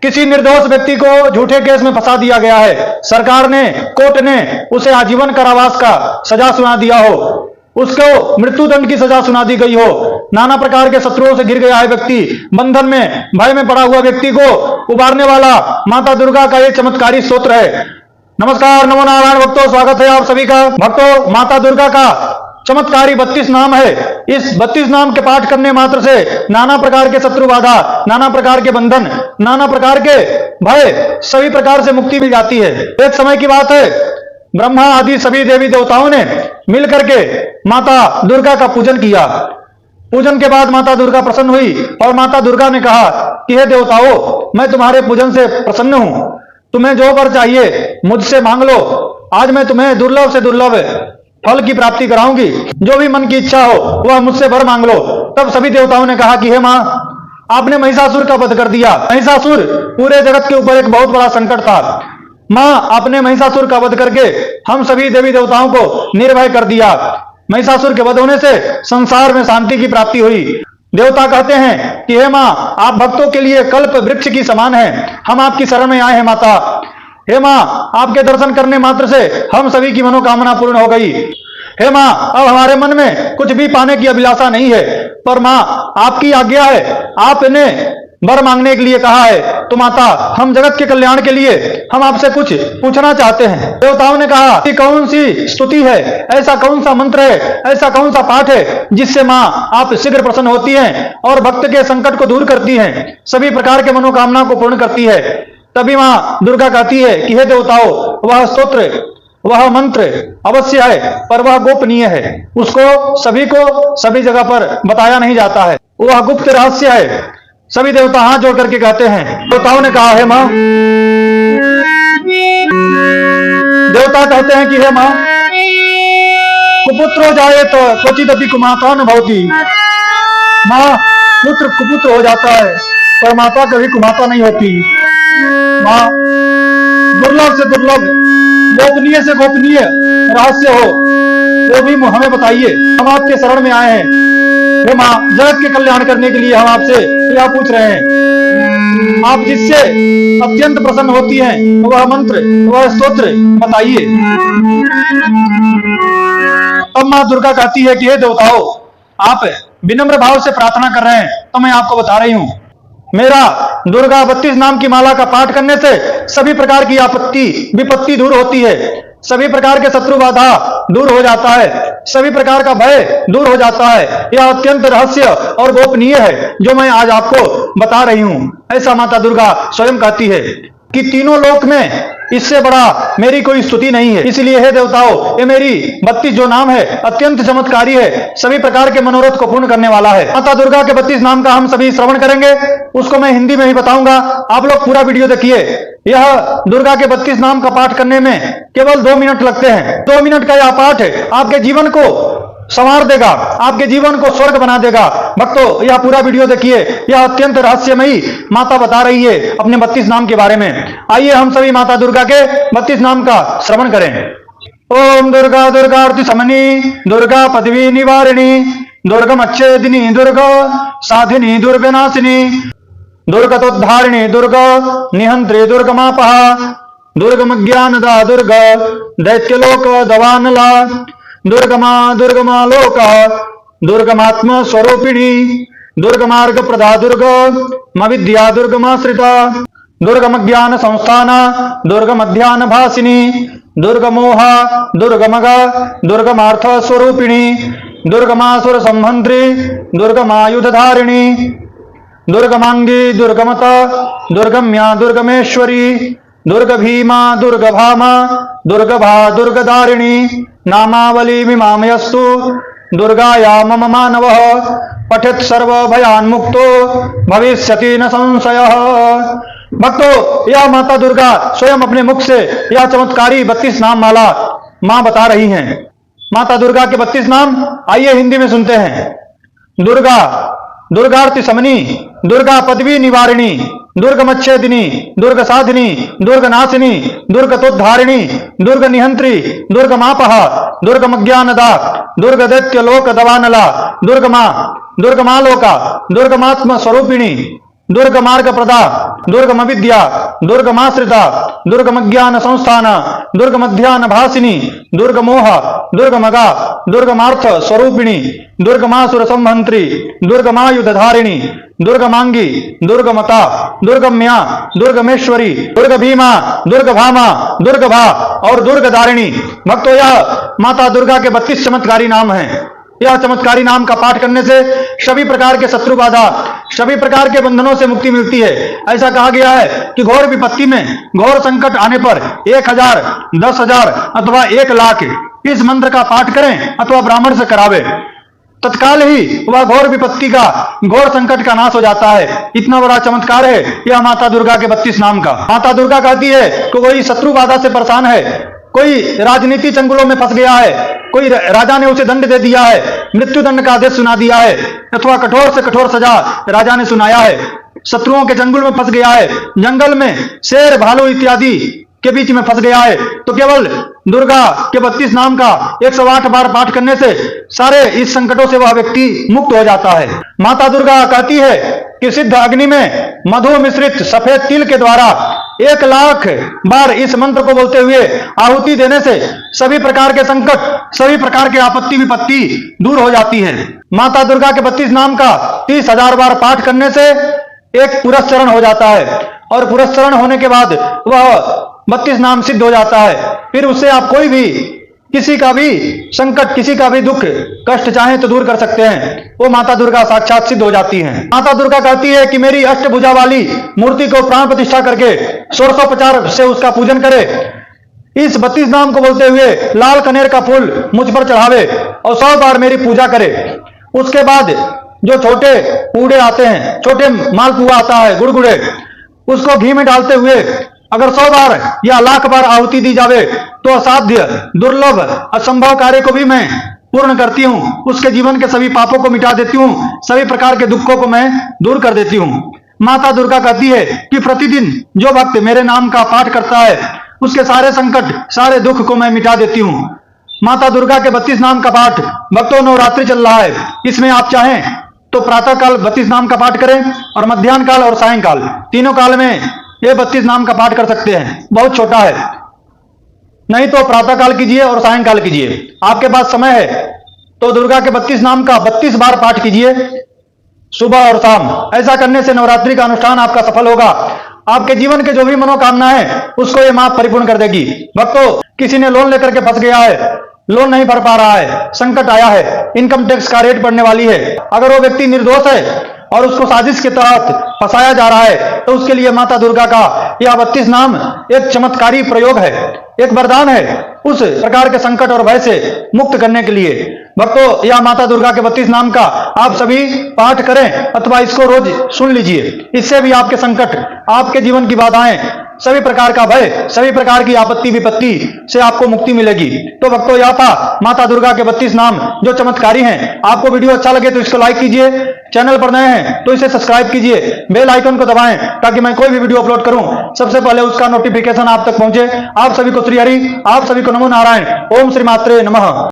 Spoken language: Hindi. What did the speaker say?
किसी निर्दोष व्यक्ति को झूठे केस में फंसा दिया गया है, सरकार ने, कोर्ट ने उसे आजीवन कारावास का सजा सुना दिया हो, उसको मृत्युदंड की सजा सुना दी गई हो, नाना प्रकार के शत्रुओं से घिर गया है व्यक्ति, बंधन में भय में पड़ा हुआ व्यक्ति को उबारने वाला माता दुर्गा का ये चमत्कारी स्तोत्र है। नमस्कार, नमो नारायण भक्तों, स्वागत है आप सभी का। भक्तों, माता दुर्गा का चमत्कारी 32 नाम है। इस 32 नाम के पाठ करने मात्र से नाना प्रकार के शत्रु बाधा, नाना प्रकार के बंधन, नाना प्रकार के भय, सभी प्रकार से मुक्ति मिल जाती है। एक समय की बात है, ब्रह्मा आदि सभी देवी देवताओं ने मिलकर के माता दुर्गा का पूजन किया। पूजन के बाद माता दुर्गा प्रसन्न हुई और माता दुर्गा ने कहा कि हे देवताओं, मैं तुम्हारे पूजन से प्रसन्न हूं, तुम्हें जो वर चाहिए मुझसे मांग लो। आज मैं तुम्हें दुर्लभ से दुर्लभ फल की प्राप्ति कराऊंगी, जो भी मन की इच्छा हो वह मुझसे वर मांग लो। तब सभी देवताओं ने कहा कि हे मां, आपने महिषासुर का वध कर दिया। महिषासुर पूरे जगत के ऊपर एक बहुत बड़ा संकट था। मां, आपने महिषासुर का वध करके हम सभी देवी देवताओं को निर्भय कर दिया। महिषासुर के वध होने से संसार में शांति की प्राप्ति हुई। देवता कहते हैं कि हे मां, आप भक्तों के लिए कल्प वृक्ष की समान हैं, हम आपकी शरण में आए हैं माता। हे मां, आपके दर्शन करने मात्र से हम सभी की मनोकामना पूर्ण हो गई। हे मां, अब हमारे मन में कुछ भी पाने की अभिलाषा नहीं है, पर मां, आपकी आज्ञा है, आपने वर मांगने के लिए कहा है, तो माता, हम जगत के कल्याण के लिए हम आपसे कुछ पूछना चाहते हैं। देवताओं ने कहा कि कौन सी स्तुति है, ऐसा कौन सा मंत्र है, ऐसा कौन सा पाठ है जिससे मां आप शीघ्र प्रसन्न होती हैं और भक्त के संकट को दूर करती हैं, सभी प्रकार के मनोकामना को पूर्ण करती है। तभी मां दुर्गा कहती है कि हे देवताओं, वह स्तोत्र, वह मंत्र अवश्य है, पर वह गोपनीय है, उसको सभी को सभी जगह पर बताया नहीं जाता है, वह गुप्त रहस्य है। सभी देवता हाथ जोड़ करके कहते हैं। देवताओं ने कहा, हे मां, देवता कहते हैं कि हे मां, कुपुत्र हो जाए तो क्वचिदपि कुमाता न भवति। मां, पुत्र कुपुत्र हो जाता है पर माता कभी कुमाता नहीं होती। मां, दुर्लभ से दुर्लभ, गोपनीय से गोपनीय रहस्य हो वो भी हमें बताइए, हम आपके शरण में आए हैं। हे मां, जगत के कल्याण करने के लिए हम आपसे क्या पूछ रहे हैं, आप जिससे अत्यंत प्रसन्न होती हैं वह मंत्र, वह स्तोत्र बताइए। अब मां दुर्गा कहती है कि हे देवताओं, आप विनम्र भाव से प्रार्थना कर रहे हैं तो मैं आपको बता रही हूं। मेरा दुर्गा 32 नाम की माला का पाठ करने से सभी प्रकार की आपत्ति विपत्ति दूर होती है, सभी प्रकार के शत्रु बाधा दूर हो जाता है, सभी प्रकार का भय दूर हो जाता है। यह अत्यंत रहस्य और गोपनीय है जो मैं आज आपको बता रही हूं। ऐसा माता दुर्गा स्वयं कहती है कि तीनों लोक में इससे बड़ा मेरी कोई स्तुति नहीं है। इसलिए हे देवताओं, ये मेरी 32 जो नाम है अत्यंत चमत्कारी है, सभी प्रकार के मनोरथ को पूर्ण करने वाला है। माता दुर्गा के 32 नाम का हम सभी श्रवण करेंगे, उसको मैं हिंदी में ही बताऊंगा, आप लोग पूरा वीडियो देखिए। यह दुर्गा के 32 नाम का पाठ करने में केवल 2 मिनट लगते हैं। 2 मिनट का यह पाठ आपके जीवन को संवार देगा, आपके जीवन को स्वर्ग बना देगा। भक्तों, यह पूरा वीडियो देखिए, यह अत्यंत रहस्यमयी माता बता रही है अपने 32 नाम के बारे में। आइए हम सभी माता दुर्गा के 32 नाम का श्रवण करें। ओम दुर्गा दुर्गार्ति समनी, दुर्गा पदवी निवारिणी, दुर्गमच्छेदिनी, दुर्गा साधिनी, दुर्गनाशिनी, दुर्गतोद्धारिणी, दुर्गा निहंत्री, दुर्गमापहा, दुर्गमज्ञानदा, दुर्गा दैत्यलोक दवानला, दुर्गमा दुर्गमा लोक, दुर्गमात्म स्वरूपिणी, दुर्गमार्ग प्रदा, दुर्गा विद्या, दुर्गमाश्रिता, दुर्गम ज्ञान संस्थान, दुर्गमध्यान भासिनी, दुर्गमोहा, दुर्गमग, दुर्गमार्थ स्वरूपिणी, दुर्गमासुर संहंत्री, दुर्गमायुधधारिणी, दुर्गमांगी, दुर्गमता, दुर्गम्या, दुर्गमेश्वरी, दुर्ग भीमा, दुर्ग भामा, दुर्गभा, दुर्गदारिणी, नामावली मिमामयस्तु, दुर्गाया मम मानवः पठित सर्व भयान्मुक्तो भविष्यति न संशयः। भक्तों, यह माता दुर्गा स्वयं अपने मुख से यह चमत्कारी 32 नाम माला मां बता रही हैं। माता दुर्गा के 32 नाम आइए हिंदी में सुनते हैं। दुर्गा दुर्गार्ति समनी, दुर्गा पदवी निवारिणी, दुर्गमच्छेदिनी, दुर्ग साधिनी, दुर्ग नाशिनी, दुर्गतोद्धारिणी, दुर्ग निहंत्री, दुर्गमापहा, दुर्गमज्ञानदा, दुर्ग दैत्य लोक दवानला, दुर्गमा दुर्गमालोका, दुर्गमात्म स्वरूपिणी, दुर्गमार्ग प्रदा, दुर्गम विद्या, दुर्गमाश्रिता, दुर्गमज्ञान संस्थान, दुर्गमध्यान भासिनी, दुर्गमोह, दुर्गमगा, दुर्गमार्थ स्वरूपिणी, दुर्गमासुर संहंत्री, दुर्गमायुधधारिणी, दुर्गमांगी, दुर्गमता, दुर्गम्या, दुर्गमेश्वरी, दुर्ग भीमा, दुर्ग भामा, दुर्ग भा और दुर्गदारिणी। भक्तों, यह माता दुर्गा के 32 चमत्कारी नाम हैं। यह चमत्कारी नाम का पाठ करने से सभी प्रकार के शत्रु बाधा, सभी प्रकार के बंधनों से मुक्ति मिलती है। ऐसा कहा गया है कि घोर विपत्ति में, घोर संकट आने पर 1000, 10,000 अथवा 1,00,000 इस मंत्र का पाठ करें अथवा ब्राह्मण से करावे, तत्काल ही वह घोर विपत्ति का, घोर संकट का नाश हो जाता है। इतना बड़ा चमत्कार है यह माता दुर्गा के 32 नाम का। माता दुर्गा कहती है कि कोई शत्रु बाधा से परेशान है, कोई राजनीति चंगुलों में फंस गया है, कोई राजा ने उसे दंड दे दिया है, मृत्यु दंड का आदेश सुना दिया है, अथवा कठोर से कठोर सजा राजा ने सुनाया है, शत्रुओं के चंगुल में फंस गया है, जंगल में शेर भालू इत्यादि के बीच में फंस गया है, तो केवल दुर्गा के 32 नाम का 108 बार पाठ करने से सारे इस संकटों से वह व्यक्ति मुक्त हो जाता है। माता दुर्गा कहती है कि सिद्ध अग्नि में मधु मिश्रित सफेद तिल के द्वारा 1,00,000 बार इस मंत्र को बोलते हुए आहुति देने से सभी प्रकार के संकट, सभी प्रकार के आपत्ति विपत्ति दूर हो जाती है। माता दुर्गा के 32 नाम का 30,000 बार पाठ करने से एक पुरस्चरण हो जाता है, और पुरस्चरण होने के बाद वह 32 नाम सिद्ध हो जाता है। फिर उससे आप कोई भी, किसी का भी संकट, किसी का भी दुख कष्ट चाहे तो दूर कर सकते हैं। वो माता दुर्गा साक्षात सिद्ध हो जाती हैं। माता दुर्गा कहती है कि मेरी अष्टभुजा वाली मूर्ति को प्राण प्रतिष्ठा करके षोडशोपचार से उसका पूजन करे, इस 32 नाम को बोलते हुए लाल कनेर का फूल मुझ पर चढ़ावे और 100 बार मेरी पूजा करे। उसके बाद जो छोटे पूड़े आते हैं, छोटे मालपुआ आता है, गुड़गुड़े, उसको घी में डालते हुए अगर 100 बार या 1,00,000 बार आहुति दी जावे तो असाध्य, दुर्लभ, असंभव कार्य को भी मैं पूर्ण करती हूँ। उसके जीवन के सभी पापों को मिटा देती हूँ, सभी प्रकार के दुखों को मैं दूर कर देती हूँ। माता दुर्गा कहती है कि प्रतिदिन जो भक्त मेरे नाम का पाठ करता है उसके सारे संकट, सारे दुख को मैं मिटा देती हूँ। माता दुर्गा के 32 नाम का पाठ भक्तों नवरात्रि चल रहा है, इसमें आप चाहें तो प्रातः काल 32 नाम का पाठ करें और मध्याह्न काल और सायंकाल, तीनों काल में ये 32 नाम का पाठ कर सकते हैं। बहुत छोटा है, नहीं तो प्रातः काल कीजिए और सायंकाल कीजिए। आपके पास समय है तो दुर्गा के 32 नाम का 32 बार पाठ कीजिए, सुबह और शाम। ऐसा करने से नवरात्रि का अनुष्ठान आपका सफल होगा। आपके जीवन के जो भी मनोकामना है उसको ये मां परिपूर्ण कर देगी। भक्तों, किसी ने लोन लेकर के फंस गया है, लोन नहीं भर पा रहा है, संकट आया है, इनकम टैक्स का रेट बढ़ने वाली है, अगर वो व्यक्ति निर्दोष है और उसको साजिश के तहत फंसाया जा रहा है तो उसके लिए माता दुर्गा का यह 32 नाम एक चमत्कारी प्रयोग है, एक वरदान है उस प्रकार के संकट और भय से मुक्त करने के लिए। भक्तों, यह माता दुर्गा के 32 नाम का आप सभी पाठ करें अथवा इसको रोज सुन लीजिए। इससे भी आपके संकट, आपके जीवन की बाधाएं, सभी प्रकार का भय, सभी प्रकार की आपत्ति विपत्ति से आपको मुक्ति मिलेगी। तो भक्तों, यह था माता दुर्गा के 32 नाम जो चमत्कारी हैं। आपको वीडियो अच्छा लगे तो इसको लाइक कीजिए, चैनल पर नए हैं तो इसे सब्सक्राइब कीजिए, बेल आइकन को दबाएं ताकि मैं कोई भी वीडियो अपलोड करूं सबसे पहले उसका नोटिफिकेशन आप तक पहुंचे। आप सभी को श्री हरि, आप सभी को नमो नारायण। ओम श्री मात्रे नमः।